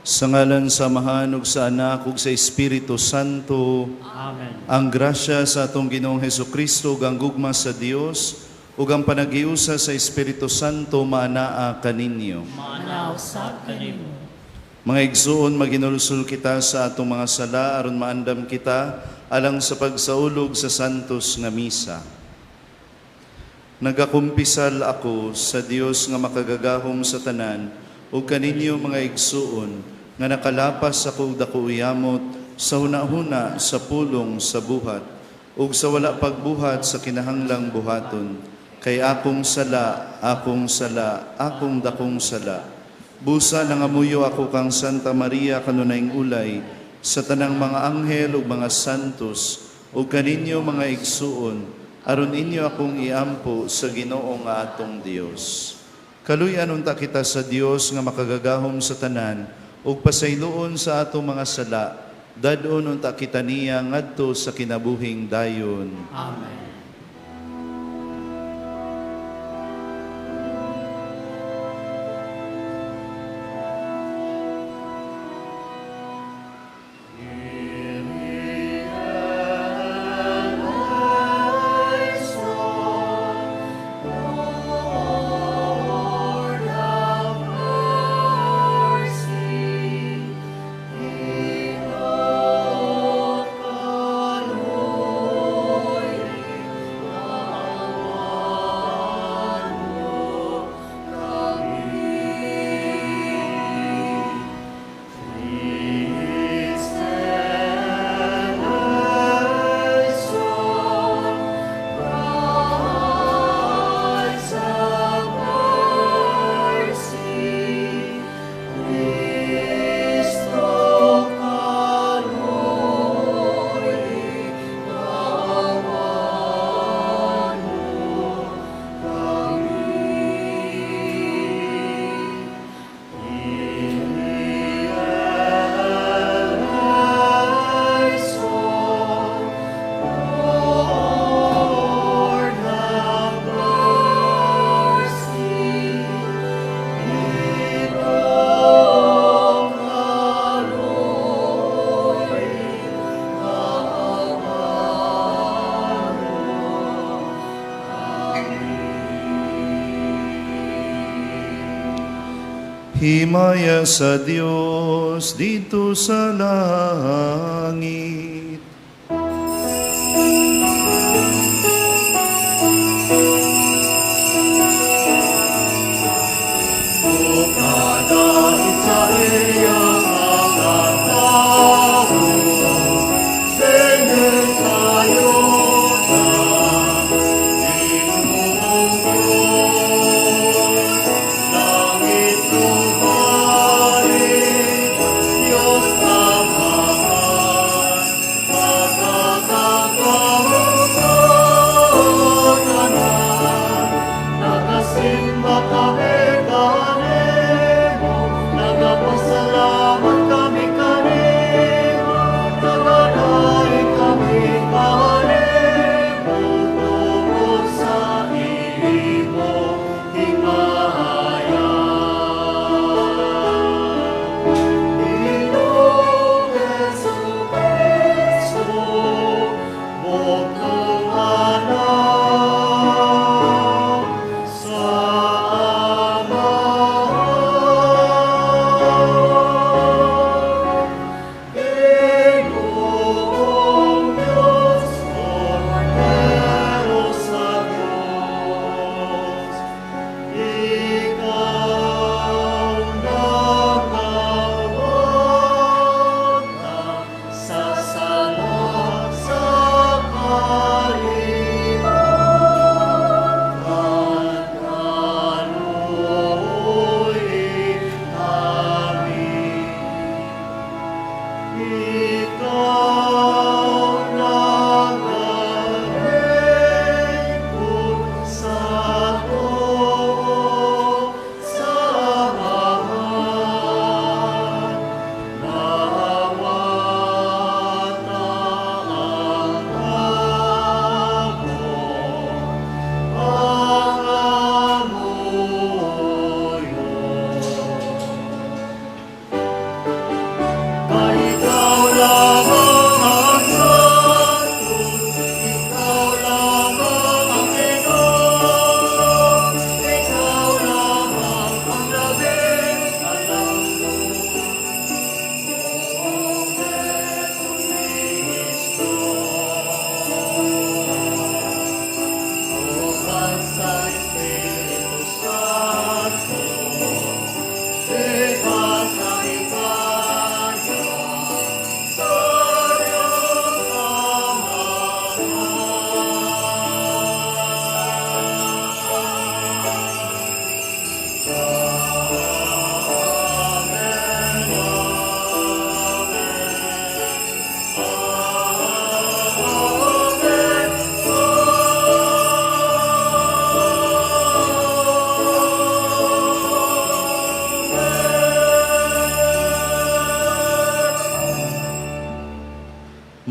Sa ngalan sa Amahan ug sa Anak ug sa Espiritu Santo. Amen. Ang grasya sa atong Ginoong Hesukristo ug ang gugma sa Dios ug ang panagiusa sa Espiritu Santo maanaa kaninyo. Maanaw sa kanimo. Mga igsuon, maginulsol kita sa atong mga sala aron maandam kita alang sa pagsaulog sa santos nga misa. Nagakumpisal ako sa Dios nga makagagahom sa tanan ug kaninyo mga igsuon nga nakalapas ako dako uyamot sa hunahuna sa pulong sa buhat ug sa wala pagbuhat sa kinahanglang buhaton kay akong sala, akong dakong sala. Busa nangamuyo ako kang Santa Maria kanunayng ulay sa tanang mga anghel ug mga santos ug kaninyo mga igsuon aron inyo akong iampo sa Ginoo nga atong Dios. Kaluy-an unta kita sa Dios nga makagagahom sa tanan ug pasayloon sa atong mga sala. Dadon unta kita niya ngadto sa kinabuhing dayon. Amen. Himaya sa Dios dito sa langit. Nagasimba kami kanimo,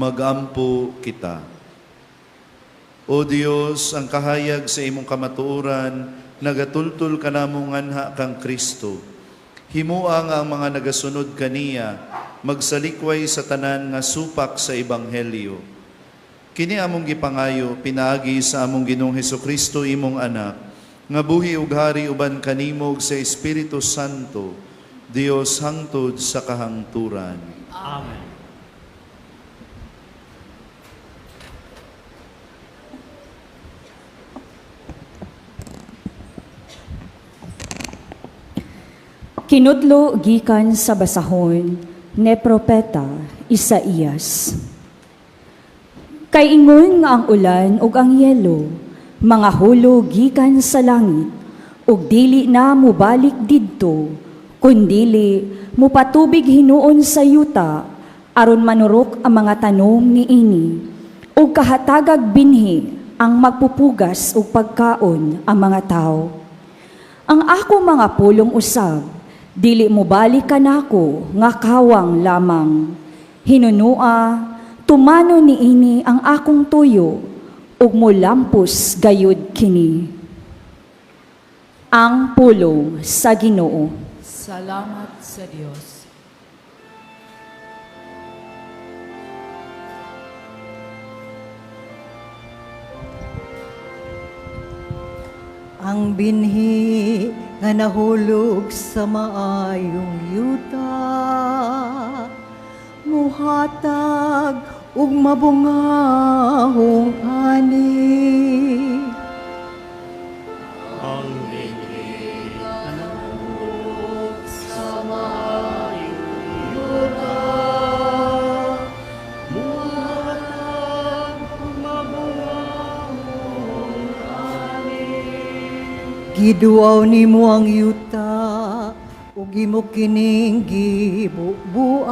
magampo kita. O Dios, ang kahayag sa imong kamatuoran, nagatultol ka namong anha kang Kristo. Himua nga ang mga nagasunod kaniya, magsalikway sa tanan nga supak sa Ebanghelyo. Kini among gipangayo, pinaagi sa among Ginoong Hesukristo imong anak, nga buhi ug hari uban kanimog sa Espiritu Santo, Dios hangtod sa kahangturan. Amen. Kinudlo gikan sa basahon ne propeta Isaías. Kay ingon nga ang ulan ug ang yelo, mga hulo gikan sa langit, ug dili na mubalik didto, kundili mupatubig hinuon sa yuta, aron manurok ang mga tanom niini, ug kahatagag binhi ang magpupugas ug pagkaon ang mga tao. Ang ako mga pulong usab, dili mo balik ka nako nga kawang lamang. Hinunua, tumano niini ang akong tuyo, ug mulampos gayud kini. Ang pulong sa Ginoo. Salamat sa Diyos. Ang binhi nga nahulog sa maayong yuta, muhatag ug mabungahong ani. Ang bigay na nahulog sa maayong yuta, muhatag ug mabungahong ani. Giduaw nimo ang yuta, ug imo kining gibubuan.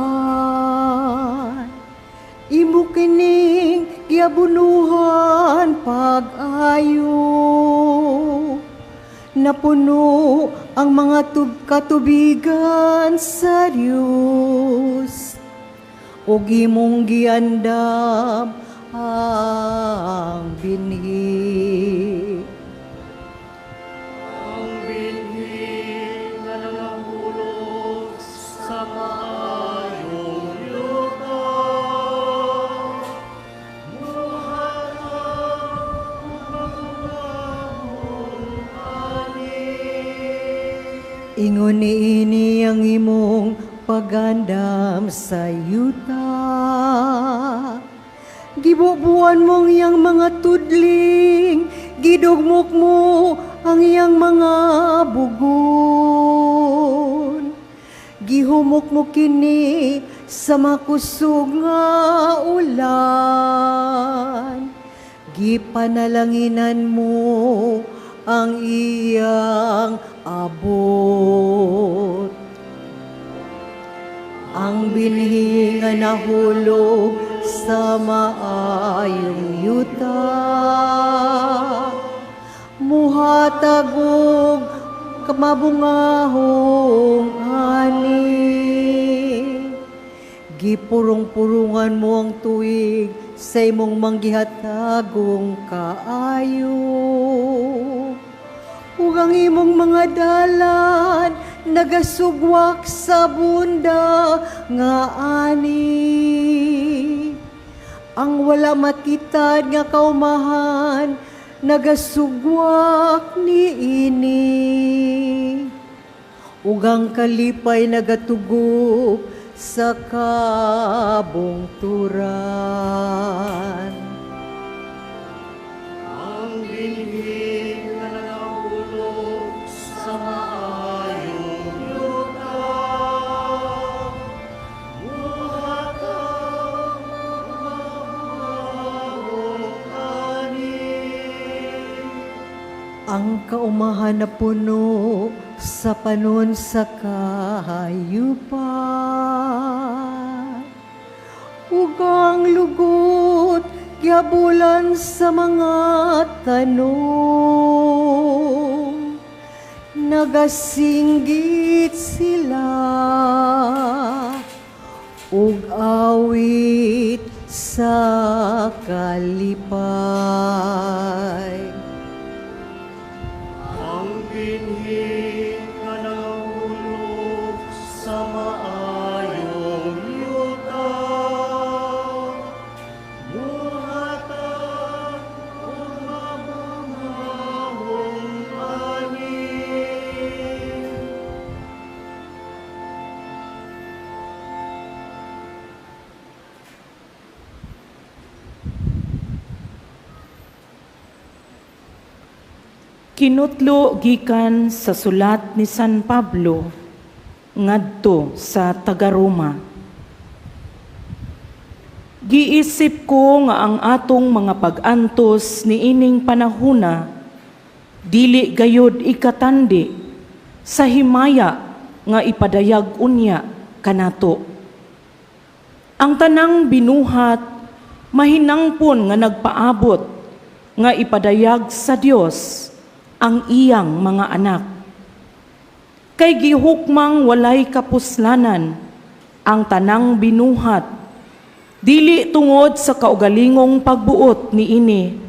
Imo kining giabunuhan pag-ayo. Napuno ang mga katubigan sa Dios, ug imong giandam ang binhi. Ang binhi nga nahulog sa maayong yuta, Ingon niini ang imong pagandam sa yuta. Gibubuan mong iyang mga tudling, gidugmok mo ang iyang mga bugon. Gihumok mo kini sa makusog nga ulan. Gipanalanginan mo ang iyang abot. Ang binhi nga nahulog sa maayong yuta, muhatag og kamabungahong ani. Gipurong-purungan mo ang tuig sa imong manggihatagong kaayo. Ug ang imong mga dalan nagasugwak sa bunda nga ani. Ang wala matitad nga kaumahan nagasugwak niini. Ug ang kalipay nagatugop sa kabungturan. ang binhi nga nahulog sa maayong yuta, muhatag mabungahong ani. Ang kaumahan na puno sa panon sa kahayupan, ug ang lugot giabulan sa mga tanong. Nagasinggit sila ug awit sa kalipay. Ang binhi nga nangahulog sa maayong yuta, buhatan o mabungahong ani. Kinutlo gikan sa sulat ni San Pablo ngadto sa taga-Roma. Giisip ko nga ang atong mga pag-antos ni ining panahuna dili gayud ikatandi sa himaya nga ipadayag unya kanato. Ang tanang binuhat mahinangpon nga nagpaabot nga ipadayag sa Dios ang iyang mga anak. Kay gihukmang walay kapuslanan ang tanang binuhat, dili tungod sa kaugalingong pagbuot ni ini,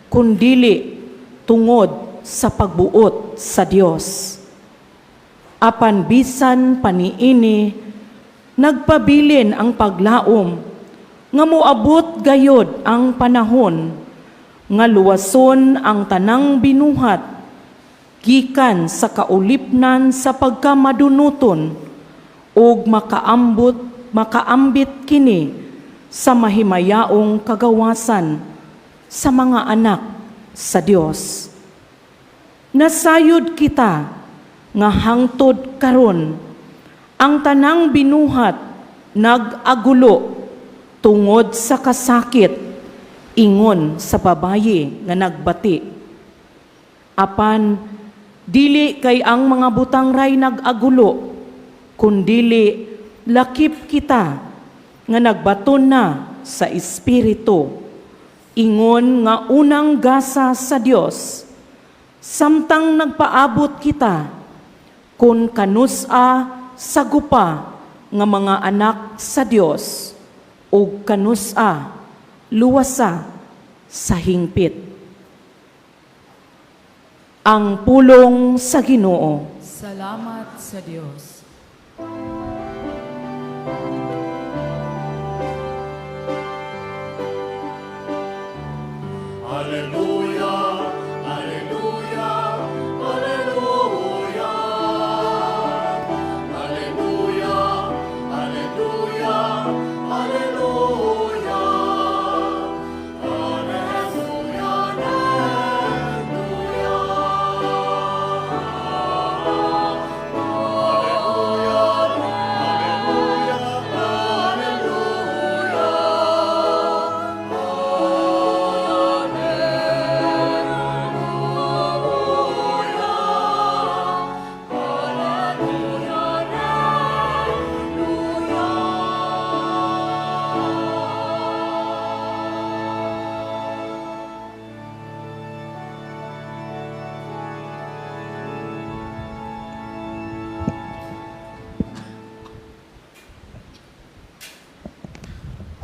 kundili tungod sa pagbuot sa Dios. Apan bisan paniini, nagpabilin ang paglaom, nga moabot gayod ang panahon, nga luwason ang tanang binuhat, gikan sa kaulipnan sa pagkamadunuton ug makaambit kini sa mahimayaong kagawasan sa mga anak sa Dios. Nasayod kita nga hangtod karon ang tanang binuhat nag-agulo tungod sa kasakit ingon sa babayi nga nagbati. Apan dili kay ang mga butangray nag-agulo, kundili lakip kita nga nagbaton na sa Espiritu, ingon nga unang gasa sa Dios, samtang nagpaabot kita kun kanusa sagupa nga mga anak sa Dios ug kanusa luwasa sa hingpit. Ang pulong sa Ginoo. Salamat sa Diyos. Alleluia, alleluia, alleluia. Alleluia, alleluia, alleluia. Alleluia,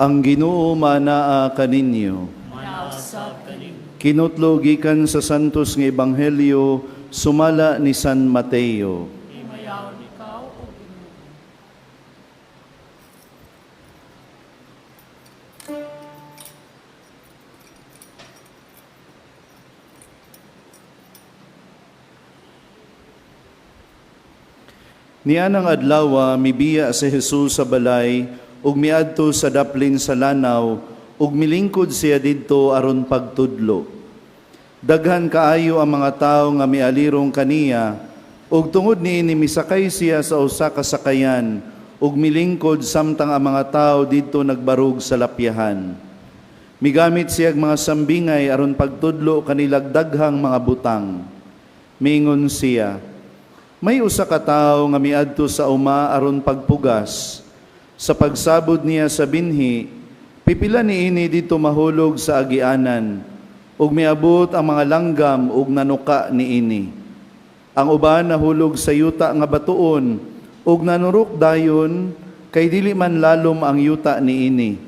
Ang Ginoo manaa kaninyo. Kinutlo gikan sa santos nga ebanghelyo sumala ni San Mateo. Nianang adlaw mibiya si Jesus sa balay ug miadto sa daplin sa lanaw ug milingkod siya didto aron pagtudlo. Daghan kaayo ang mga tawo nga mialirong kaniya ug tungod niini misakay siya sa usa ka sakayan ug milingkod samtang ang mga tawo didto nagbarug sa lapyahan. Migamit siya mga sambingay aron pagtudlo kanilag daghang mga butang. Mingon siya, may usa ka tawo nga miadto sa uma aron pagpugas. Sa pagsabod niya sa binhi, pipila niini dito mahulog sa agianan, ug miabot ang mga langgam ug nanuka niini. Ang uban nahulog sa yuta nga batuon, ug nanurok dayon, kay dili man lalom ang yuta niini.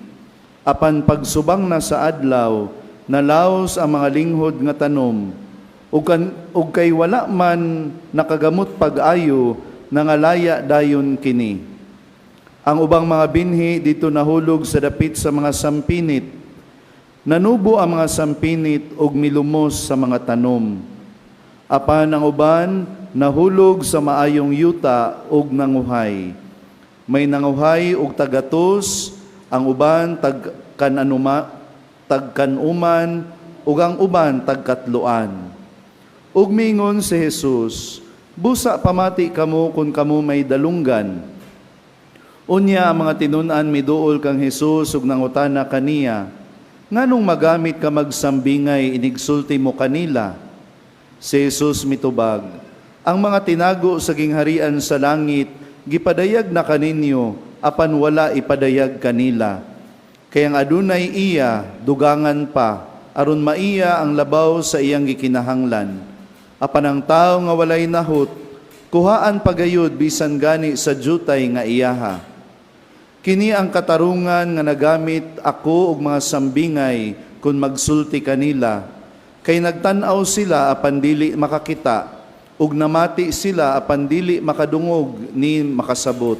Apan pagsubang na sa adlaw, nalaos ang mga linghod nga tanom, ug kay wala man nakagamot pag-ayo, nangalaya dayon kini. Ang ubang mga binhi dito nahulog sa dapit sa mga sampinit. Nanubo ang mga sampinit ug milumos sa mga tanom. Apan ang uban nahulog sa maayong yuta ug nanguhay. May nanguhay ug tagatos, ang uban tagkanuman ug ang uban tagkatluan. Ug mingon si Jesus, busa pamati kamo kung kamo may dalunggan. Unya ang mga tinun-an miduol kang Jesus ug nangutana kaniya, nganong magamit ka magsambingay inigsulti mo kanila? Si Jesus mitubag, ang mga tinago sa gingharian sa langit gipadayag na kaninyo, apan wala ipadayag kanila. Kaya ang adunay iya, dugangan pa, aron maiya ang labaw sa iyang gikinahanglan. Apan ang tao nga walay nahot, kuhaan pagayod bisan gani sa jutay nga iyaha. Kini ang katarungan nga nagamit ako og mga sambingay kung magsulti kanila. Kay nagtan-aw sila apan dili makakita, ug namati sila apan dili makadungog ni makasabot.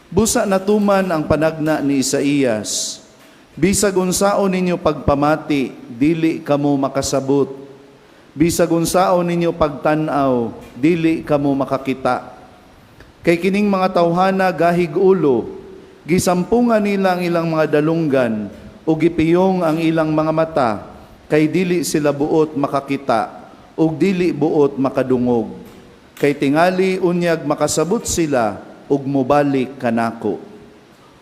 Busa natuman ang panagna ni Isaías, bisag unsaon ninyo pagpamati, dili kamo makasabot. Bisag unsaon ninyo pagtan-aw, dili kamo makakita. Kay kining mga tawhana gahig ulo, gisampungan nila ang ilang mga dalunggan, o gipiyong ang ilang mga mata, kay dili sila buot makakita, o dili buot makadungog. Kay tingali unyag makasabot sila, ug mobalik kanako.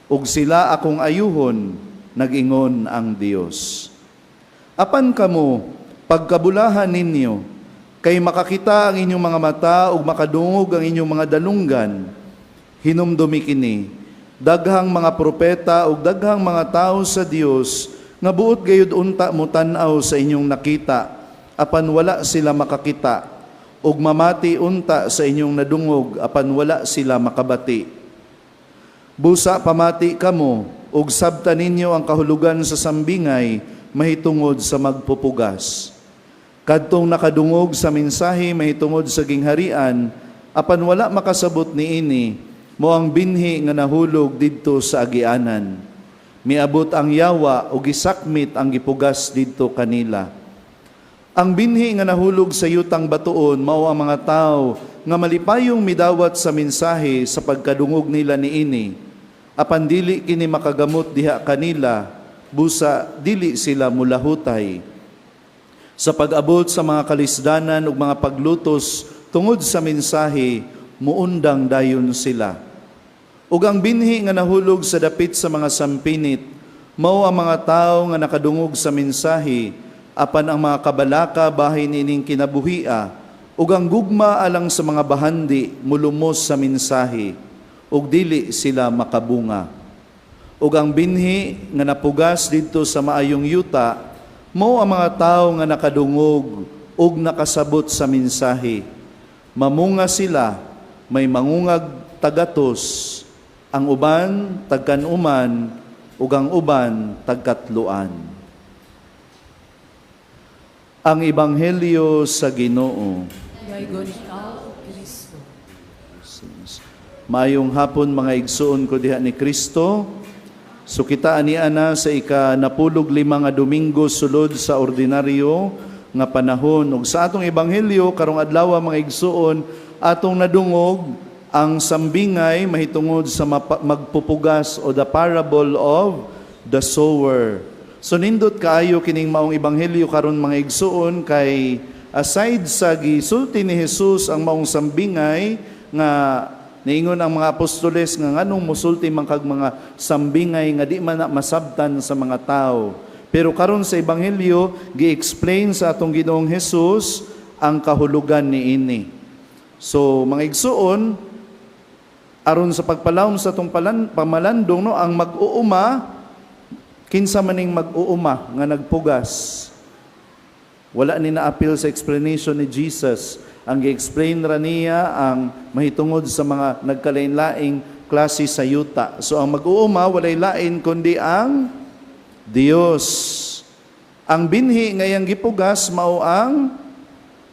Ug sila akong ayuhon, nag-ingon ang Dios. Apan kamo, pagkabulahan ninyo, kay makakita ang inyong mga mata ug makadungog ang inyong mga dalunggan, hinumdumi kini, daghang mga propeta ug daghang mga tao sa Dios nga buot gayud unta mo tan-aw sa inyong nakita, apan wala sila makakita, ug mamati unta sa inyong nadungog, apan wala sila makabati. Busa pamati kamo, ug sabta ninyo ang kahulugan sa sambingay, mahitungod sa magpupugas. Kadtong nakadungog sa mensahe mahitungod sa gingharian, apan wala makasabot niini, mo ang binhi nga nahulog didto sa agianan. Miabot ang yawa o gisakmit ang gipugas didto kanila. Ang binhi nga nahulog sa yutang batuon mao ang mga tao nga malipayong midawat sa mensahe sa pagkadungog nila niini. Apan dili kini makagamot diha kanila, busa dili sila mulahutay. Sa pag-abot sa mga kalisdanan ug mga paglutos tungod sa mensahe, muundang dayon sila. Ug ang binhi nga nahulog sa dapit sa mga sampinit, mao ang mga tao nga nakadungog sa mensahe, apan ang mga kabalaka bahin ining kinabuhia, ug ang gugma alang sa mga bahandi mulumos sa mensahe, ug dili sila makabunga. Ug ang binhi nga napugas didto sa maayong yuta, mao ang mga tao nga nakadungog ug nakasabot sa mensahe. Mamunga sila, may mangungag tagatos, ang uban tagkanuman ug ang uban tagkatluan. Ang Ebanghelyo sa Ginoo. Gaygon ikaw, Kristo. Mayong hapon mga igsoon ko diha ni Kristo. So kita aniana sa ika-napulog 5 nga Domingo sulod sa ordinaryo nga panahon. Ug sa atong ebanghelyo karong adlaw mga igsoon, atong nadungog ang sambingay mahitungod sa magpupugas o the parable of the sower. So nindot kaayo kining maong ebanghelyo karon mga igsoon, kay aside sa gisulti ni Jesus ang maong sambingay nga niingon ang mga apostoles nga nganong musulti man kag mga sambingay nga di man na masabtan sa mga tao. Pero karon sa ebanghelyo gi-explain sa atong Ginoong Hesus ang kahulugan niini. So mga igsoon, aron sa pagpalawom sa atong pamalandong no, ang mag-uuma kinsa maning mag-uuma nga nagpugas. Wala ni na-appeal sa explanation ni Jesus. Ang gi-explain ra niya ang mahitungod sa mga nagkalain-laing klase sa yuta. So ang mag-uuma walay lain kundi ang Dios. Ang binhi ngayang gipugas mao ang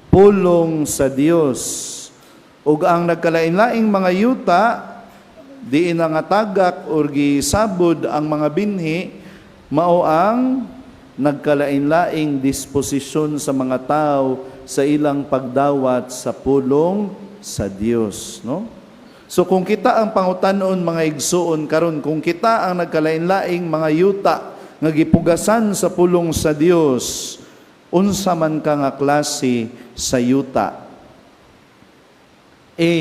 pulong sa Dios. Ug ang nagkalain-laing mga yuta diin nga tagak or gisabod ang mga binhi mao ang nagkalain-laing disposisyon sa mga tao sa ilang pagdawat sa pulong sa Dios, no? So kung kita ang pangutanon mga igsuon karon, kung kita ang nagkalain-laing mga yuta nga gipugasan sa pulong sa Dios, unsa man ka nga klase sa yuta? A,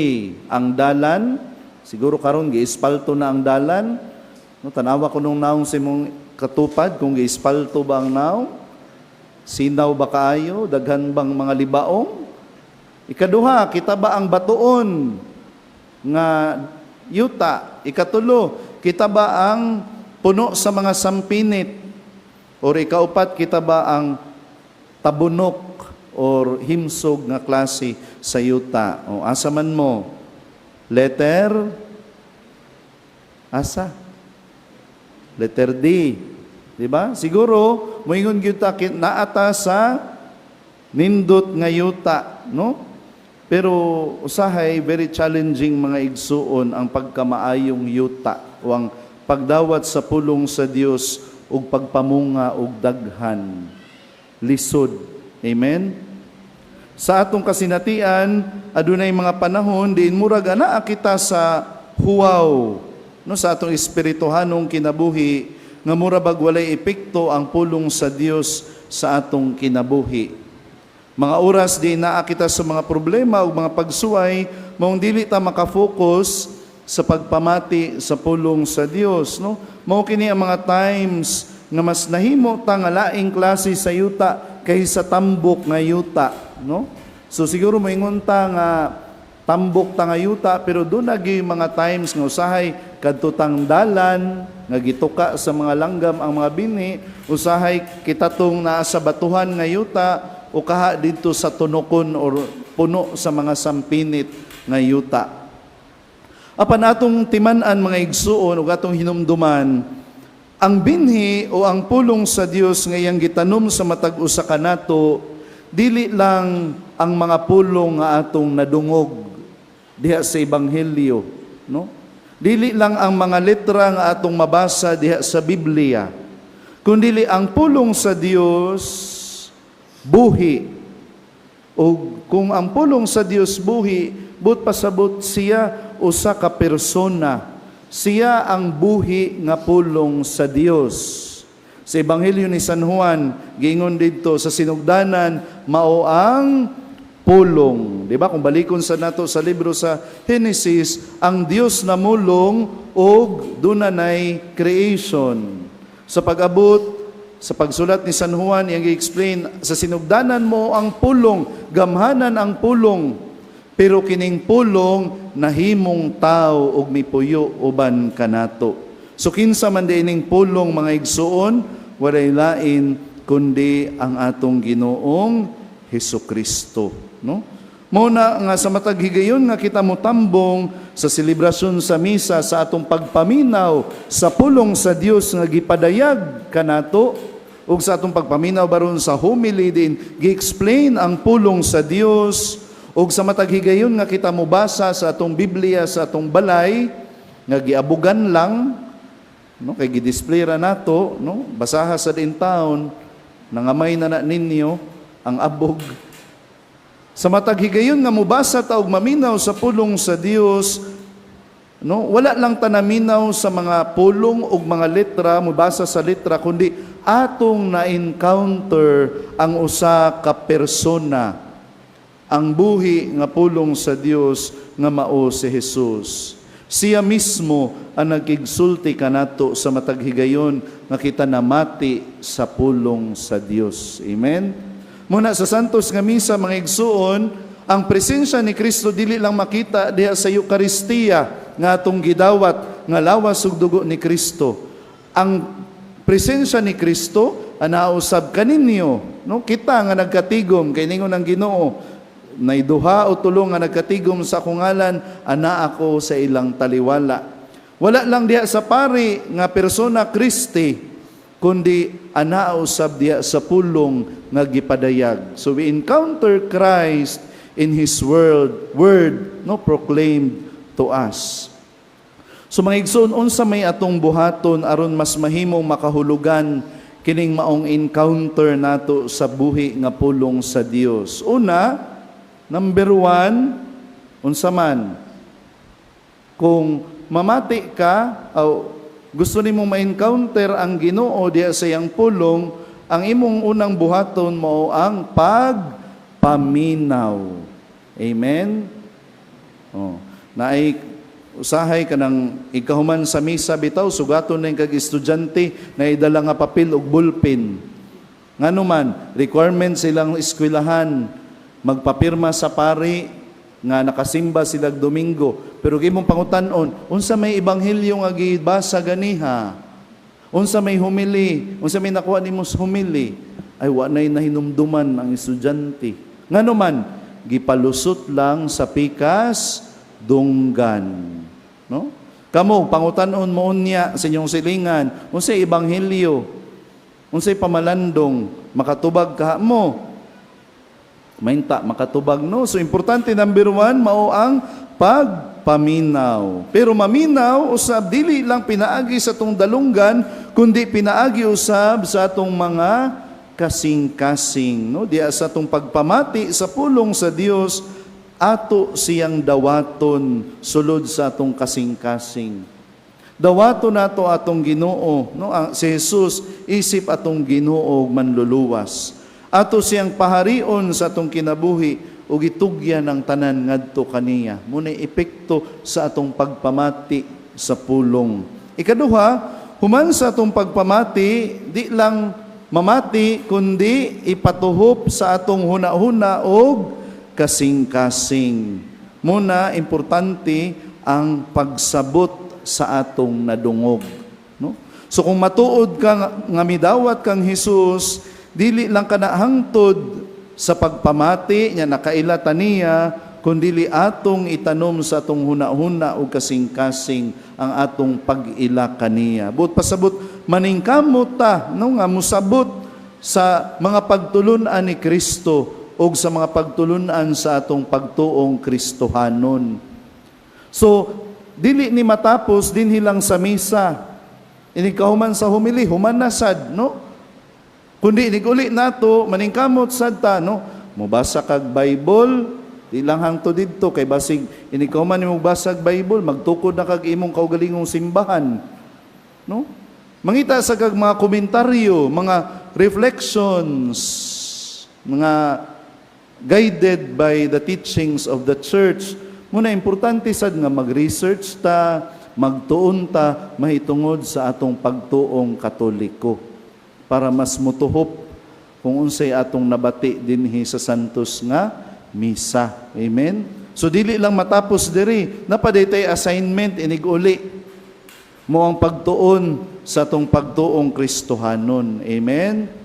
ang dalan, siguro karon giispalto na ang dalan. No, tanawa ko nung naong si mong katupad kung giispalto ba ang naong? Sinaw ba kaayo? Daghan bang mga libaong? Ikaduha, kita ba ang batuon nga yuta? Ikatulo, kita ba ang puno sa mga sampinit? Or ikaupat, kita ba ang tabunok or himsog nga klase sa yuta? O asa man mo? Letter? Asa? Letter D. Diba? Siguro, moingon kita naata sa nindot nga yuta, no? Pero usahay, very challenging mga igsuon ang pagkamaayong yuta o ang pagdawat sa pulong sa Dios ug pagpamunga og daghan lisod. Amen? Sa atong kasinatian, adunay mga panahon diin murag anaa kita sa huwaw, no, sa atong espirituhanong kinabuhi nga murag walay epekto ang pulong sa Dios sa atong kinabuhi. Mga oras di naa kita sa mga problema o mga pagsuway, maong dili ta makafocus sa pagpamati sa pulong sa Dios, no? Mao kini ang mga times nga mas nahimo ta nga laing klase sa yuta kaysa tambok nga yuta, no? So siguro moingon ta nga tambok ta nga yuta, pero doon nagi mga times nga usahay kadto tang dalan nga gituka sa mga langgam ang mga binhi, usahay kita tong naa sa batuhan nga yuta o kaha dito sa tunokon or puno sa mga sampinit nga yuta. Apan atong timan-an mga igsuon ug atong hinumduman, ang binhi o ang pulong sa Dios nga iyang gitanom sa matag usa kanato, dili lang ang mga pulong nga atong nadungog diha sa ebanghelyo, no? Dili lang ang mga letra nga atong mabasa diha sa Biblia, kundi ang pulong sa Dios buhi. O kung ang pulong sa Dios buhi, but pasabot siya usa ka persona. Siya ang buhi nga pulong sa Dios. Sa Ebanghelyo ni San Juan, giingon dito sa sinugdanan, mao ang pulong. Di ba? Kung balikon sa nato sa libro sa Genesis, ang Dios namulong og dunay creation. Sa pag-abot sa pagsulat ni San Juan, iyang i-explain, sa sinugdanan mo ang pulong, gamhanan ang pulong, pero kining pulong nahimong tao og mipuyo uban kanato. So kinsa man diining pulong mga igsuon, walay lain kundi ang atong Ginoong Hesukristo, no? Muna nga sa matag higayon nga kita motambong sa selebrasyon sa misa sa atong pagpaminaw sa pulong sa Dios nga gipadayag kanato, ug sa atong pagpaminaw baron sa homily din gi-explain ang pulong sa Dios, ug sa matag higayon nga kita mobasa sa atong Biblia sa atong balay nga giabugan lang, no, kay gi-display ra nato, no, basaha sa din taon nangamay na ninyo ang abog. Sa matag higayon nga mobasa ta og maminaw sa pulong sa Dios, no, wala lang tanaminaw sa mga pulong ug mga letra, mobasa sa letra, kundi atong na-encounter ang usa ka persona, ang buhi nga pulong sa Dios nga mao si Jesus. Siya mismo ang nagigsulti kanato sa matag higayon nga kita namati sa pulong sa Dios. Amen. Muna sa Santos nga misa mga igsuon, ang presensya ni Kristo dili lang makita diha sa Eucharistia nga atong gidawat nga lawas ug dugo ni Kristo. Ang presensya ni Kristo anausab kaninyo, no? Kita nga nagkatigom kay ningon ang Ginoo, nay duha o tulo nga nagkatigom sa akong ngalan, ana ako sa ilang taliwala. Wala lang diha sa pari nga persona Kristi, kundi anaa usab diha sa pulong nga gipadayag. So we encounter Christ in His word no proclaimed to us. So mga igsoon, unsa may atong buhaton aron mas mahimong makahulugan kining maong encounter nato sa buhi nga pulong sa Dios. Una, number 1, unsa man, kung mamati ka o gusto nimong ma-encounter ang Ginoo diya sa iyang pulong, ang imong unang buhaton mao ang pagpaminaw. Amen? Oh, naay usahay ka ng ikahuman sa misa bitaw, sugaton na yung kag-estudyante na idala nga papel o bulpin. Nga naman, requirement silang eskwelahan, magpapirma sa pari, nga nakasimba sila Domingo. Pero gimong pangutanon, unsa may ebanghelyo nga gibasa ganiha? Unsa may humili? Unsa may nakuha nimos humili? Ay, wa na'y nahinumduman ang estudyante. Nga naman, gipalusot lang sa pikas, dunggan. No? Kamo, pangutanon mo unya sa inyong silingan, unsay ebanghelyo, unsay pamalandong, makatubag ka mo. Mainta, makatubag no. So, importante, number 1, mao ang pagpaminaw. Pero maminaw, usab, dili lang pinaagi sa atong dalunggan, kundi pinaagi usab sa atong mga kasing-kasing. No? Diya sa atong pagpamati sa pulong sa Dios, ato siyang dawaton sulod sa atong kasing-kasing. Dawaton nato atong Ginoo, no? Si Jesus isip atong Ginoo manluluwas. Ato siyang paharion sa atong kinabuhi ug itugyan ang tanan ngadto kaniya. Munay epekto sa atong pagpamati sa pulong. Ikaduha, human sa atong pagpamati, di lang mamati kundi ipatuhop sa atong huna-huna og kasing-kasing. Muna, importante ang pagsabot sa atong nadungog. No? So kung matuod ka nga midawat kang Jesus, dili lang ka na hangtod sa pagpamati niya nakailata niya, kundi atong itanom sa atong huna-huna o kasing-kasing ang atong pag-ila kaniya. But pasabot, maningkamot ta, no, nga musabot sa mga pagtulunan ni Kristo o sa mga pagtulunan sa atong pagtuong Kristohanon. So, dili ni matapos din hilang sa misa. Inikahuman sa humili, human na sad, no? Kundi iniguli nato, maningkamot sad ta, no? Mubasa kag Bible, di lang hangto didto, kay basig inikahuman ni mubasa kag Bible, magtukod na kag imong kaugalingong simbahan. No? Mangita sa kag mga komentaryo, mga reflections, mga guided by the teachings of the church. Muna, importante sad nga mag-research ta, magtuon ta, mahitungod sa atong pagtuong Katoliko para mas mutuhop kung unsay atong nabati dinhi sa santos nga misa. Amen? So, dili lang matapos diri, napadaytay assignment, iniguli mo ang pagtuon sa atong pagtuong Kristohanon. Amen?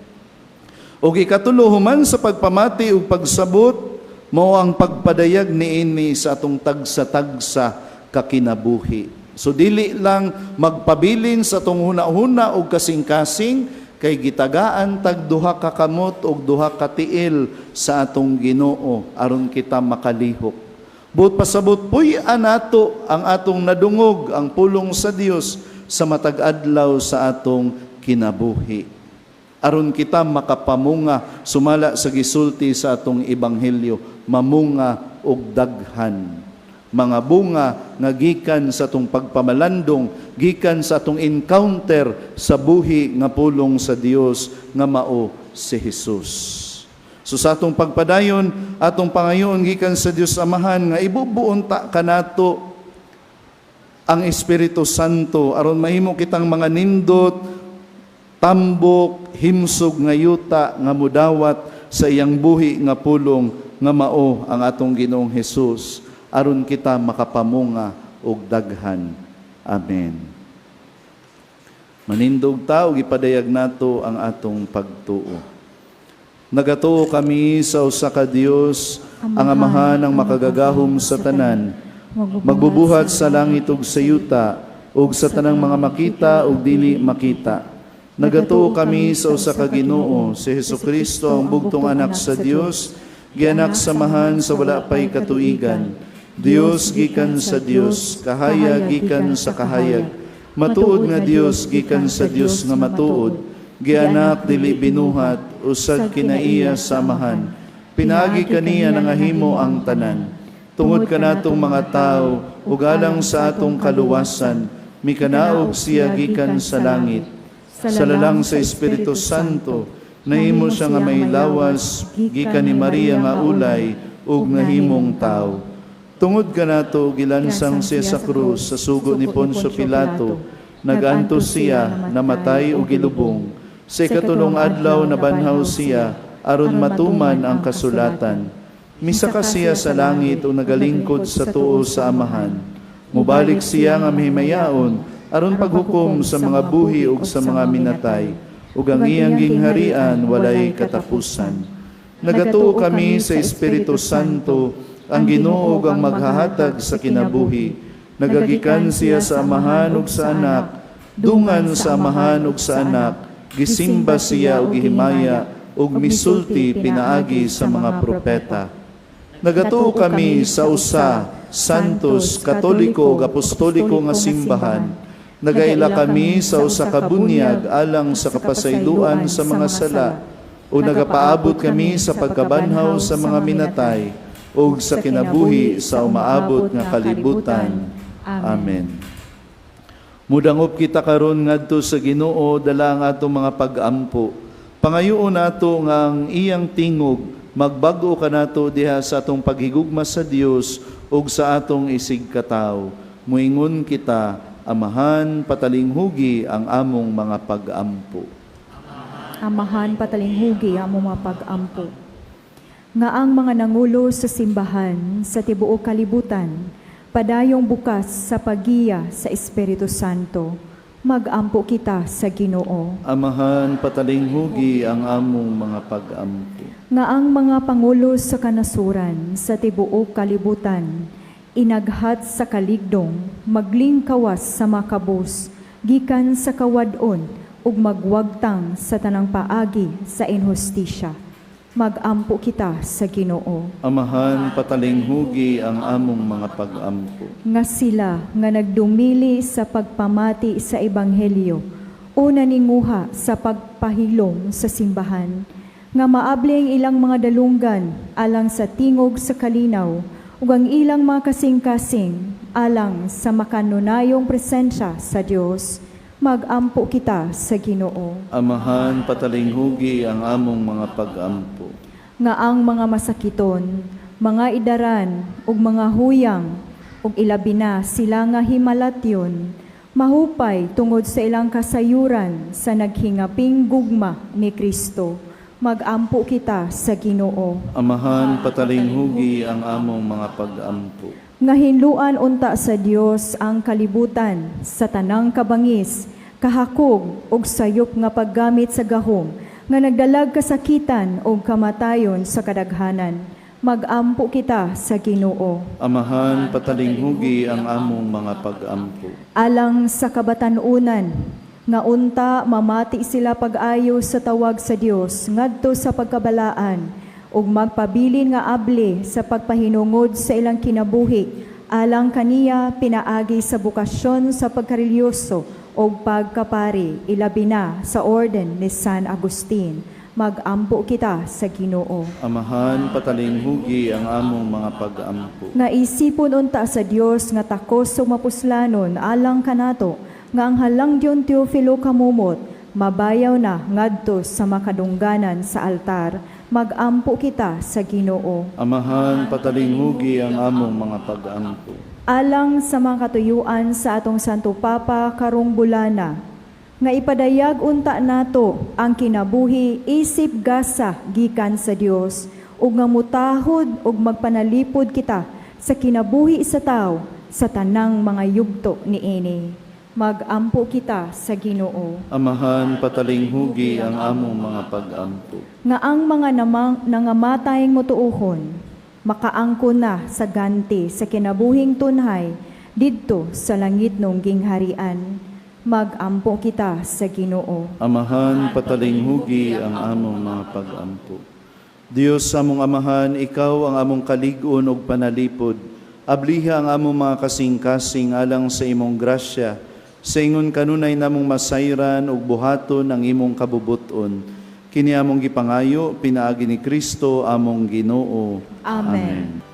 O ikatulo, human sa pagpamati o pagsabot, mao ang pagpadayag niini sa atong tagsa-tagsa kakinabuhi. So dili lang magpabilin sa atong huna-huna o kasing-kasing, kay gitagaan tag duha ka kamot o duha ka tiil sa atong Ginoo aron kita makalihok. But pasabot puy-an nato ang atong nadungog ang pulong sa Dios sa matag adlaw sa atong kinabuhi. Aron kita makapamunga sumala sa gisulti sa atong ebanghelyo, mamunga og daghan. Mga bunga nga gikan sa atong pagpamalandong, gikan sa atong encounter sa buhi nga pulong sa Dios nga mao si Jesus. So sa atong pagpadayon, atong pangayoon gikan sa Dios Amahan nga ibubuon ta kanato ang Espiritu Santo aron mahimo kitang mga nindot, tambok, himsog nga yuta nga mudawat sa iyang buhi nga pulong nga mao ang atong Ginoong Hesus aron kita makapamunga og daghan. Amen. Manindog ta ug ipadayag nato ang atong pagtuo. Nagatuo kami sa usa ka Dios, ang Amahan ng makagagahom sa tanan, magbubuhat sa langit ug sa yuta ug sa tanang mga makita ug dili makita. Nagatuo kami sa usa ka Ginoo, si Hesukristo ang bugtong anak sa Dios, gianak samahan sa wala pay katuigan. Dios gikan sa Dios, kahayag gikan sa kahayag. Matuod nga Dios gikan sa Dios nga matuod. Gianak dili binuhat, usag kinaiya samahan. Pinagi kaniya nangahimo ang tanan. Tungod kanatong mga tao, ug alang sa atong kaluwasan, mikanaog siya gikan sa langit. Sa lalang sa Espiritu Santo, nahimo siya nga may lawas, gikan ni Maria nga ulay, ug nahimong tao. Tungod kanato gilansang siya sa krus sa sugo ni Poncio Pilato, nagantos siya, namatay ug gilubong. Sa ikatulong adlaw nabanhaw siya, aron matuman ang kasulatan. Misaka siya sa langit o nagalingkod sa tuo sa Amahan. Mubalik siya nga mahimayaon, aron paghukom sa mga buhi ug sa mga minatay, ug ang iyang gingharian walay katapusan. Nagatuo kami sa Espiritu Santo, ang Ginoo ang maghahatag sa kinabuhi. Nagagikan siya sa Amahan ug sa Anak, dungan sa Amahan ug sa Anak, gisimba siya ug gihimaya, ug misulti pinaagi sa mga propeta. Nagatuo kami sa usa, santos, katoliko ug apostoliko nga simbahan. Nagaila kami sa usa ka bunyag alang sa kapasayloan sa mga sala, o nagapaabot kami sa pagkabanhaw sa mga minatay, ug sa kinabuhi sa umaabot nga kalibutan. Amen. Mudangop kita karon ngadto sa Ginoo dala ang atong mga pag-ampo. Pangayoon nato nga ang iyang tingog magbag-o kanato diha sa atong paghigugma sa Dios ug sa atong isig katawo. Muingon kita, Amahan, patalinghugi ang among mga pag-ampo. Amahan, patalinghugi ang among mga pag-ampo. Nga ang mga nangulo sa simbahan sa tibuok kalibutan, padayong bukas sa pagiya sa Espiritu Santo, mag-ampo kita sa Ginoo. Amahan, patalinghugi ang among mga pag-ampo. Nga ang mga pangulo sa kanasuran sa tibuok kalibutan, inaghat sa kaligdong, maglingkawas sa makabus, gikan sa kawadon, ug magwagtang sa tanang paagi sa inhustisya. Mag-ampo kita sa Ginoo. Amahan, patalinghugi ang among mga pag-ampo. Nga sila nga nagdumili sa pagpamati sa Ebanghelyo, una ninguha sa pagpahilom sa simbahan, nga maabli ang ilang mga dalunggan alang sa tingog sa kalinaw, ug ang ilang mga kasing-kasing alang sa makanunayong presensya sa Dios. Mag-ampo kita sa Ginoo. Amahan, patalinghugi ang among mga pag-ampo. Nga ang mga masakiton, mga idaran, ug mga huyang, ug ilabi na sila nga himalatyon, mahupay tungod sa ilang kasayuran sa naghingaping gugma ni Kristo. Mag-ampo kita sa Ginoo. Amahan, patalinghugi ang among mga pag-ampo. Nga hinluan unta sa Dios ang kalibutan sa tanang kabangis, kahakog ug sayop nga paggamit sa gahom, nga nagdalag kasakitan ug kamatayon sa kadaghanan. Mag-ampo kita sa Ginoo. Amahan, patalinghugi ang among mga pag-ampo. Alang sa kabatanunan, nga unta mamati sila pag-ayo sa tawag sa Dios ngadto sa pagkabalaan, ug magpabilin nga abli sa pagpahinungod sa ilang kinabuhi, alang kaniya pinaagi sa bukasyon sa pagkarelyoso o pagkapari, ilabi na sa orden ni San Agustin. Mag-ampo kita sa Ginoo. Amahan, patalinghugi ang among mga pag-ampo. Nga isipon unta sa Dios nga takos o mapuslanon alang kanato, nga ang halang Diyon Teofilo kamumot, mabayaw na ngadto sa makadungganan sa altar. Mag-ampo kita sa Ginoo. Amahan, patalinghugi ang among mga pag-ampo. Alang sa mga katuyuan sa atong Santo Papa karong bulana, nga ipadayag unta nato ang kinabuhi isip gasa gikan sa Dios, ug nga mutahod ug magpanalipod kita sa kinabuhi sa tao sa tanang mga yugto niini. Mag-ampo kita sa Ginoo. Amahan, patalinghugi ang among mga pag-ampo. Nga ang mga nangamatayng mutuuhon, makaangko na sa ganti sa kinabuhing tunhay didto sa langit nung gingharian. Magampo kita sa Ginoo. Amahan, patalinghugi ang among mga pag-ampo. Dios among amahan, ikaw ang among kalig-on ug panalipod. Abliha ang among mga kasing-kasing alang sa imong grasya. Sa ingon kanunay namong masayran ug buhaton ang imong kabubuton. Kini among gipangayo pinaagi ni Kristo among Ginoo. Amen.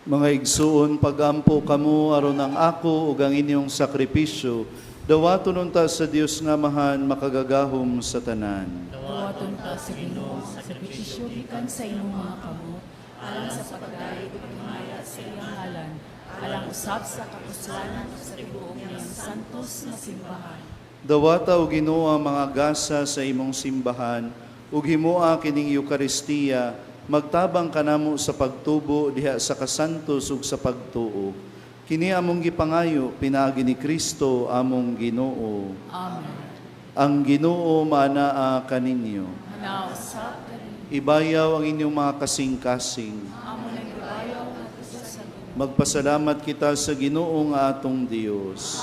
Mga igsuon, pagampo kamo aron ang ako ug ang inyong sakripisyo, dawaton unta sa Dios nga mahan makagagahom sa tanan. Dawaton ta sa Ginoo sa sakripisyo gikan sa imong mga kamot, alang sa pagdayeg ug himaya sa iyang ngalan, alang usab sa kapuslanan sa tibuok niyang santos nga simbahan. Dawata o Ginoo ang mga gasa sa imong simbahan, ug himoa kining Eukaristiya, magtabang kanamo sa pagtubo diha sa kasantos ug sa pagtuo. Kini among gipangayo pinaagi ni Kristo among Ginoo. Amen. Ang Ginoo manaa kaninyo. Hanausap ka rin, Ibayaw ang inyong mga kasing-kasing. amo nang gibayaw nga Diyos sa Ginoo. Magpasalamat kita sa Ginoo nga atong Dios.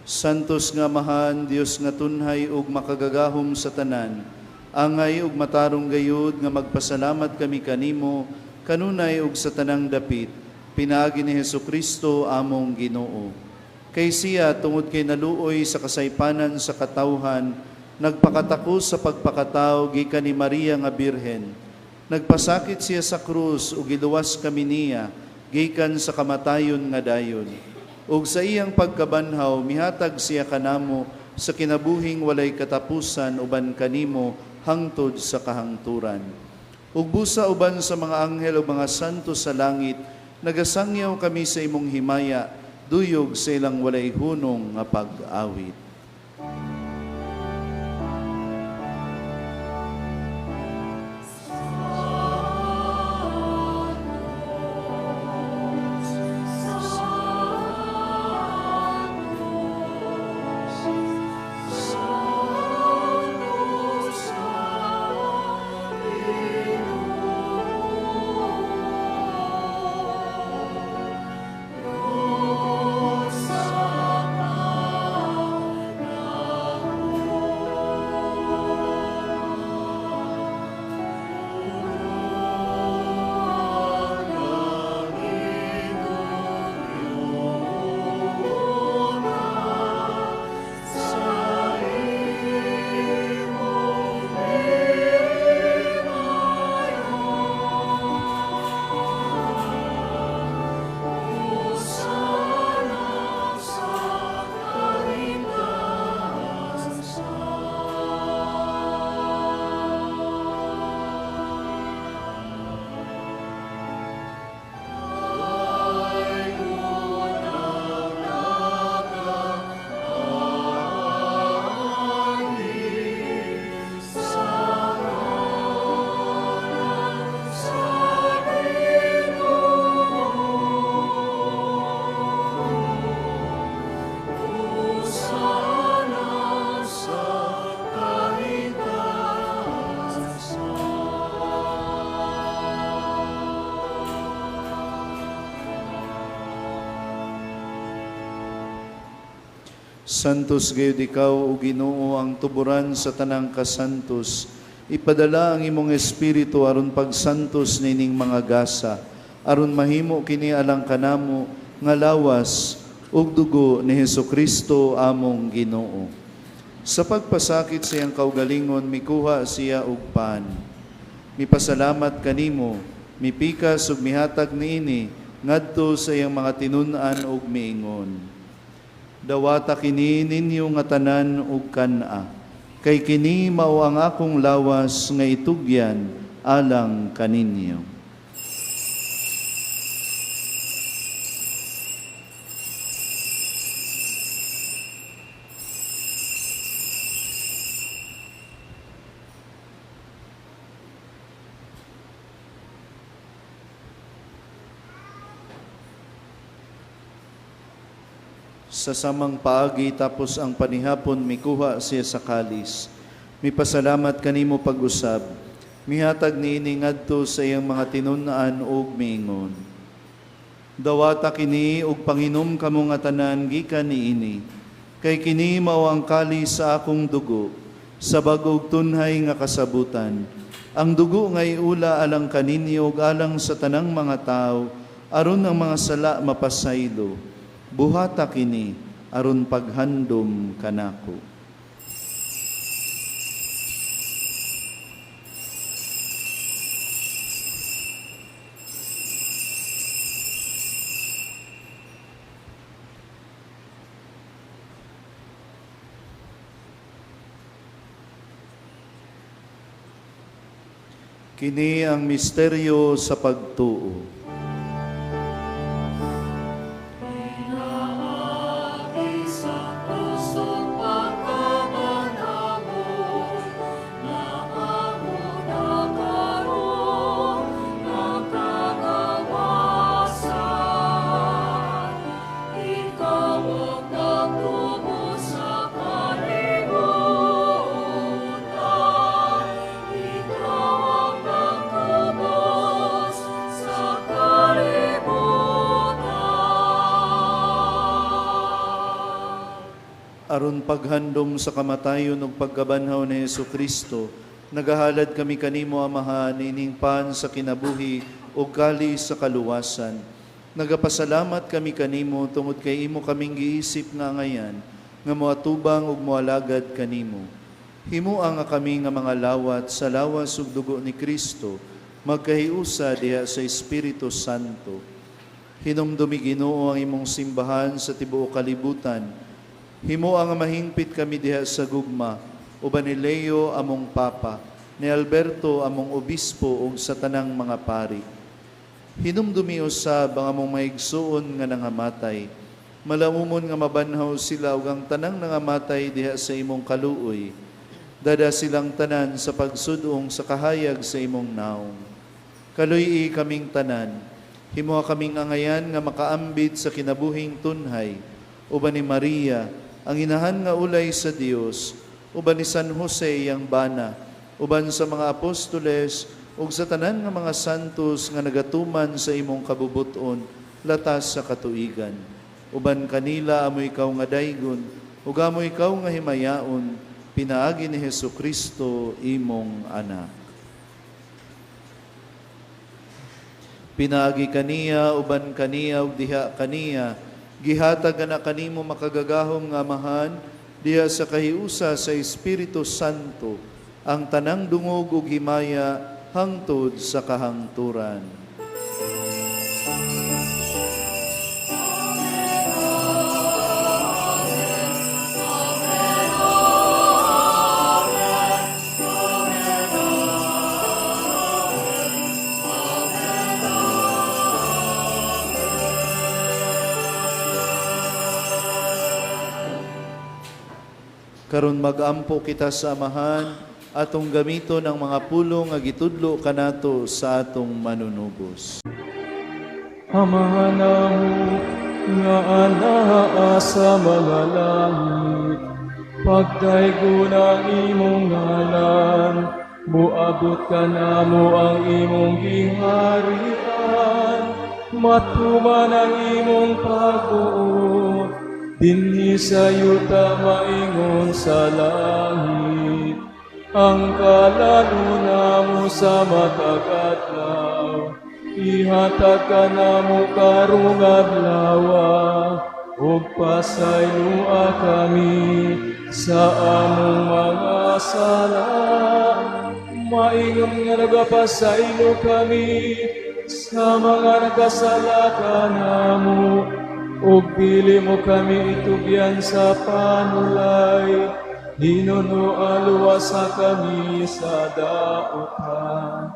Santos nga mahan, Dios nga tunhay ug makagagahom sa tanan. Angay ug matarong gayud nga magpasalamat kami kanimo kanunay ug sa tanang dapit. Pinaagi ni Hesukristo among Ginoo. Kay siya tungod kay naluoy sa kasaypanan sa katawhan, nagpakatako sa pagpakatao gikan ni Maria nga Birhen. Nagpasakit siya sa krus ug giluwas kami niya gikan sa kamatayon nga dayon. Ug sa iyang pagkabanhaw mihatag siya kanamo sa kinabuhing walay katapusan uban kanimo hangtod sa kahangturan. Ug busa uban sa mga anghel ug mga santo sa langit, nagasangyaw kami sa imong himaya, duyog sa ilang walay hunong nga pag-awit. Santos gayud ikaw o Ginoo ang tuburan sa tanang kasantos. Ipadala ang imong espiritu aron pagsantos nining mga gasa, aron mahimo kini alang kanamo nga lawas ug dugo ni Hesukristo among Ginoo. Sa pagpasakit sa iyang kaugalingon, mikuha siya og pan. Mipasalamat kanimo, mipikas ug mihatag niini ngadto sa iyang mga tinun-an ug miingon. Dawata kini ninyo nga tanan ug kana, kay kini mao ang akong lawas nga itugyan alang kaninyo. Sa samang paagi tapos ang panihapon mikuha siya sa kalis. Mi pasalamat kanimo pag-usab. Mihatag niini ngadto sa iyang mga tinun-an ug miingon. Dawata kini ug panginom kamo nga tanan gikan niini. Kay kini mao ang kalis sa akong dugo sa bag-og tunhay nga kasabutan. Ang dugo nga iula alang kaninyo ug alang sa tanang mga tao aron ang mga sala mapasaylo. Buhata kini aron paghandom kanako. Kini ang misteryo sa pagtuo. Isang pusong pagkamanamon na amo nagkaroon ng kagawasan. Ikaw ang nagtubos sa kalimutan. Ikaw ang nagtubos sa kalimutan. Aron paghandom sa kamatayon ug pagkabanhaw ni Jesucristo, nagahalad kami kanimo Amahan ining pan sa kinabuhi ug kalis sa kaluwasan. Nagapasalamat kami kanimo tungod kay imo kaming giisip nga ngayan nga moatubang ug moalagad kanimo. Himuang nga kami nga mga lawat sa lawas ug dugo ni Kristo magkahiusa diha sa Espiritu Santo. Hinumdumi Ginoo ang imong simbahan sa tibuok kalibutan. Himo ang mahingpit kami diha sa gugma, uban ni Leo among Papa, ni Alberto among Obispo ug sa tanang mga pari. Hinumdumi usab ang among maigsuon nga nangamatay. Malaumon nga mabanhaw sila ug ang tanang nangamatay diha sa imong kaluoy. Dada silang tanan sa pagsudong sa kahayag sa imong naong. Kaluy kaming tanan, himo kaming angayan nga makaambit sa kinabuhing tunhay, uban ni Maria, ang inahan nga ulay sa Dios, uban ni San Jose yang bana, uban sa mga apostoles, ug sa tanan nga mga santos nga nagatuman sa imong kabubuton, latas sa katuigan. Uban kanila amo ikaw nga daygon, ug amo ikaw nga himayaon, pinaagi ni Jesucristo imong anak. Pinaagi kaniya, uban kaniya, ug diha kaniya, gihatag na kanimo makagagahom nga Amahan, diha sa kahiusa sa Espiritu Santo, ang tanang dungog ug himaya hangtod sa kahangturan. Karon magampo kita sa Amahan, atong gamito ng mga pulong nga gitudlo kanato sa atong manunubos. Amahan namo nga anaa sa mga langit, pagdaygon ang imong ngalan, muabot ka namo ang imong giharian, matuman ang imong pagbuot, dinhi sa yuta maingon sa langit, ang kalaluna mo sa matagadlaw, ihatag ka namo karong adlawa, ug pasaylua kami sa among mga sala, maingon nga nagapasaylo kami sa mga nagkasala kanamo, ug dili mo kami itugyan sa panulay, hinunualuwasa kami sa dautan.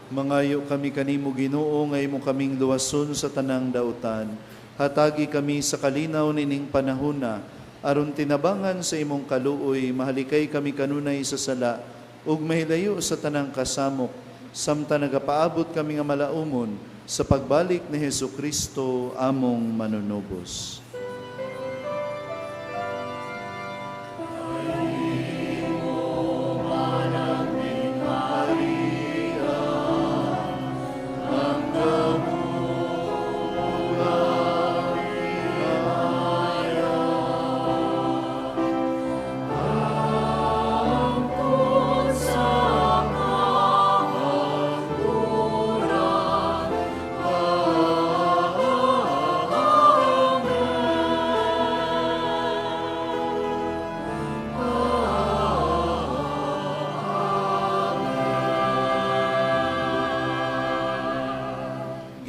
Mangayo kami kanimo Ginoo nga imo kaming luwason sa tanang dautan. Hatagi kami sa kalinaw nining panahona, aron tinabangan sa imong kaluoy, mahalikay kami kanunay sa sala, ug mahilayo sa tanang kasamok, samtang nagapaabot kami nga malaumon sa pagbalik ni Jesucristo among manunubos.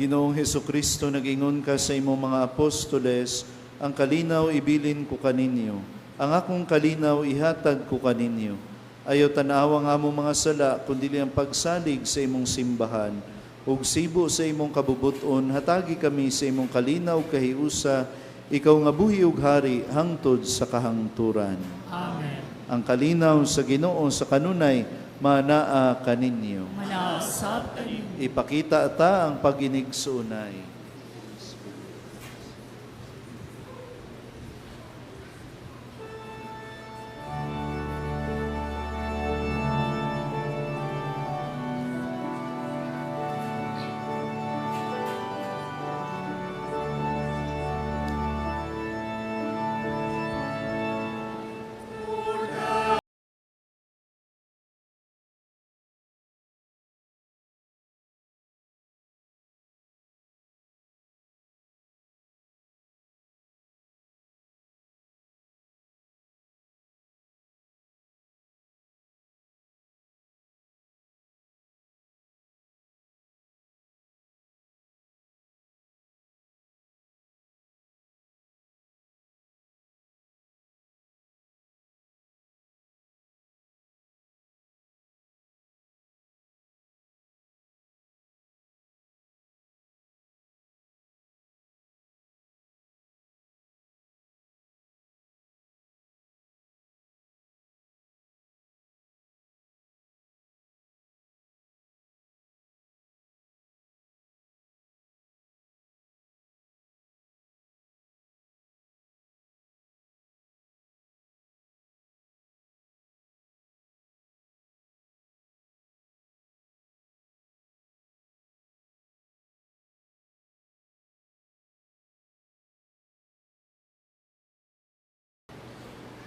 Ginoong Hesukristo, nag-ingon ka sa imong mga apostoles, ang kalinaw ibilin ko kaninyo, ang akong kalinaw ihatag ko kaninyo. Ayaw tanawa nga among mga sala, kundi ang pagsalig sa imong simbahan. Ug sibo sa imong kabubuton, hatagi kami sa imong kalinaw kahiusa, ikaw nga buhi ug hari hangtod sa kahangturan. Amen. Ang kalinaw sa Ginoo sa kanunay, manaa kaninyo. Manausap kaninyo. Ipakita ta ang paginigsunay.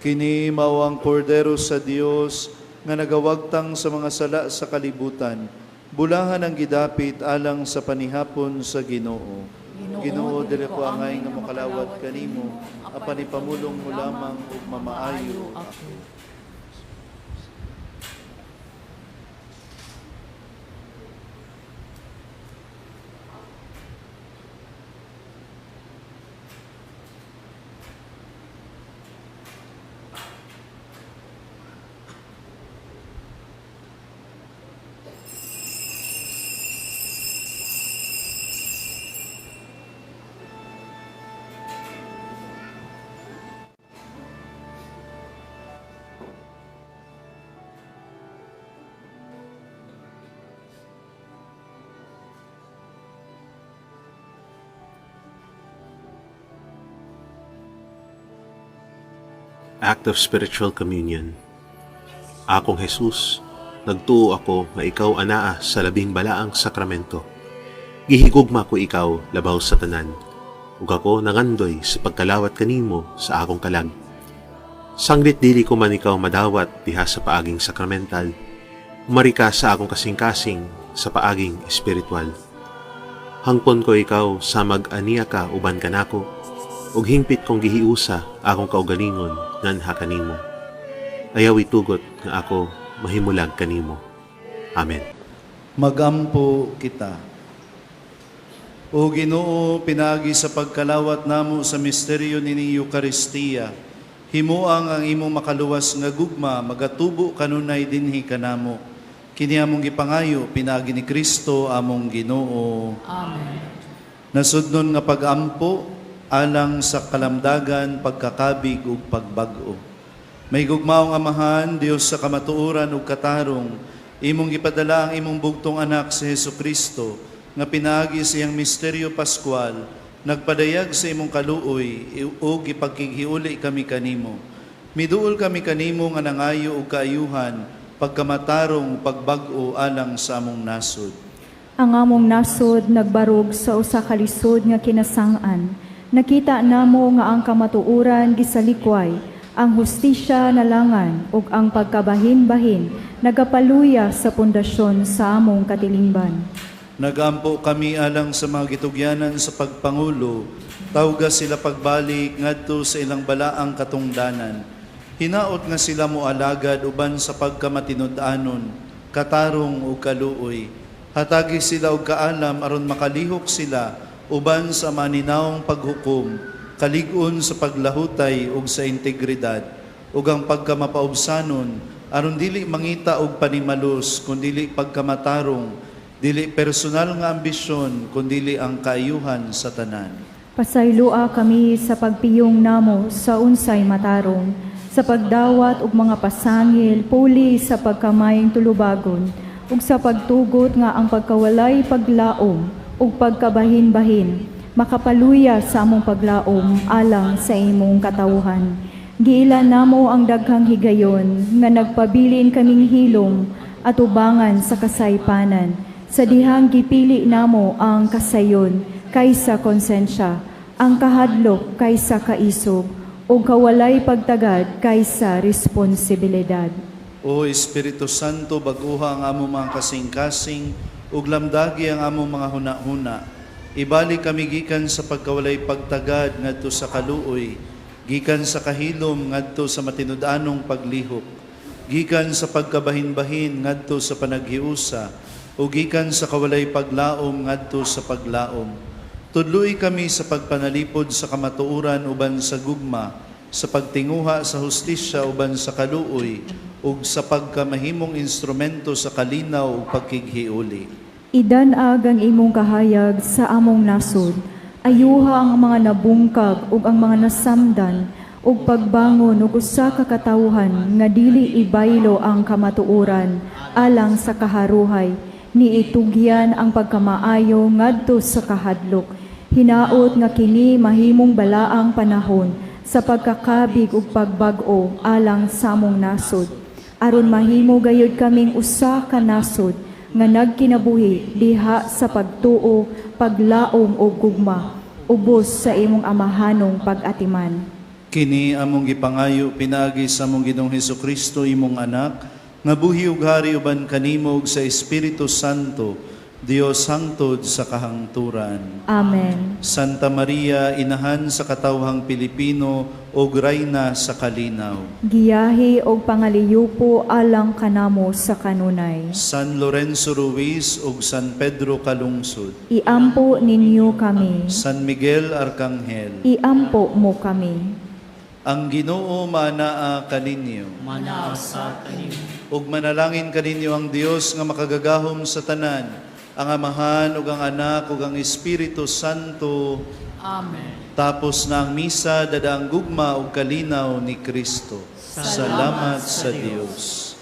Kini mao ang kordero sa Dios nga nagawagtang sa mga sala sa kalibutan. Bulahan ang gidapit alang sa panihapon sa Ginoo. Ginoo, dili ko angay nga mokalawat kanimo, apan ipamulong mo lamang ug mamaayo. Act of Spiritual Communion. Akong Jesus, nagtuo ako nga ikaw anaa sa labing balaang sakramento. Gihigugma ko ikaw labaw sa tanan, ug ako nangandoy sa pagkalawat kanimo sa akong kalag. Sanglit dili ko man ikaw madawat diha sa paaging sakramental, umarika sa akong kasing-kasing sa paaging espiritual. Hangpon ko ikaw sa mag-aniya ka uban kanako, ug hingpit kong gihiusa akong kaugalingon nganha kanimo. Ayaw itugot nga ako mahimulag kanimo. Amen. Magampo kita. O Ginoo, pinagi sa pagkalawat namo sa misteryo ni Eucharistia, himuang ang imong makaluwas nga gugma magatubo kanunay dinhi kanamo. Kini among gipangayo pinagi ni Kristo among Ginoo. Amen. Nasudnon nga pagampo alang sa kalamdagan, pagkakabig ug pagbag-o. May gugmaong Amahan, Dios sa kamatuoran ug katarong, imong gipadala ang imong bugtong anak si Hesukristo nga pinaagi sa iyang misteryo Pascual, nagpadayag sa imong kaluoy ug gipagkighiuli kami kanimo. Miduol kami kanimo nga nangayo ug kaayuhan, pagkamatarong pagbag-o alang sa among nasod. Ang among nasod nagbarog sa usa ka lisod nga kinasang-an. Nakita namo nga ang kamatuoran gisalikway, ang hustisya nalangan ug ang pagkabahin-bahin nagapaluya sa pundasyon sa among katilingban. Nagampo kami alang sa mga gitugyanan sa pagpangulo, tawga sila pagbalik ngadto sa ilang balaang katungdanan. Hinaot nga sila moalagad uban sa pagkamatinud-anon, katarong ug kaluoy. Hatagi sila og kaalam aron makalihok sila uban sa maninawong paghukom, kalig-on sa paglahutay ug sa integridad, ug ang pagkamapaubsanon aron dili mangita og panimalos kundi pagkamatarong, dili personal nga ambisyon kundi ang kaayuhan sa tanan. Pasaylua kami sa pagpiyong namo sa unsay matarong, sa pagdawat og mga pasangil, puli sa pagkamayeng tulubagon, ug sa pagtugot nga ang pagkawalay paglaom ug pagkabahin-bahin, makapaluya sa among paglaom alang sa imong katawhan. Giila namo ang daghang higayon nga nagpabilin kaming hilom at ubangan sa kasaypanan, sa dihang gipili namo ang kasayon kaysa konsensya, ang kahadlok kaysa kaisog, o kawalay pagtagad kaysa responsibilidad. O Espiritu Santo, baguha ang among mga kasing-kasing, ug lamdagi ang among mga huna-huna. Ibalik kami gikan sa pagkawalay pagtagad ngadto sa kaluoy, gikan sa kahilom ngadto sa matinud-anong paglihok, gikan sa pagkabahin-bahin ngadto sa panaghiusa, o gikan sa kawalay paglaom ngadto sa paglaom. Tudloy kami sa pagpanalipod sa kamatuoran uban sa gugma, sa pagtinguha sa hustisya uban sa kaluoy, ug sa pagkamahimong instrumento sa kalinaw ug pagkighiuli. Idanag ang imong kahayag sa among nasod, ayuha ang mga nabungkag ug ang mga nasamdan, ug pagbangon ug usa ka katawhan nga dili ibaylo ang kamatuoran alang sa kaharuhay, niitugyan ang pagkamaayo ngadto sa kahadlok. Hinaot nga kini mahimong balaang panahon sa pagkakabig ug pagbag-o alang sa among nasod, aron mahimo gayud kaming usa ka nasod nga nagkinabuhi diha sa pagtuo, paglaom ug gugma, ubos sa imong amahanong pag-atiman. Kini among gipangayo pinaagi sa among Ginoong Hesukristo imong anak, nga buhi ug hari uban kanimo ug sa Espiritu Santo, Dios hangtod sa kahangturan. Amen. Santa Maria, inahan sa katawhang Pilipino ug rayna sa kalinaw. Giyahi og pangaliyupo alang kanamo sa kanunay. San Lorenzo Ruiz ug San Pedro Calungsod. Iampo ninyo kami. San Miguel Arcangel. Iampo mo kami. Ang Ginoo manaa kaninyo. Manaasa kaninyo. Ug manalangin kaninyo ang Dios nga makagagahom sa tanan, ang Amahan ug ang Anak ug ang Espiritu Santo. Amen. Tapos na ang misa, dadaang gugma ug kalinaw ni Kristo. Salamat sa Dios.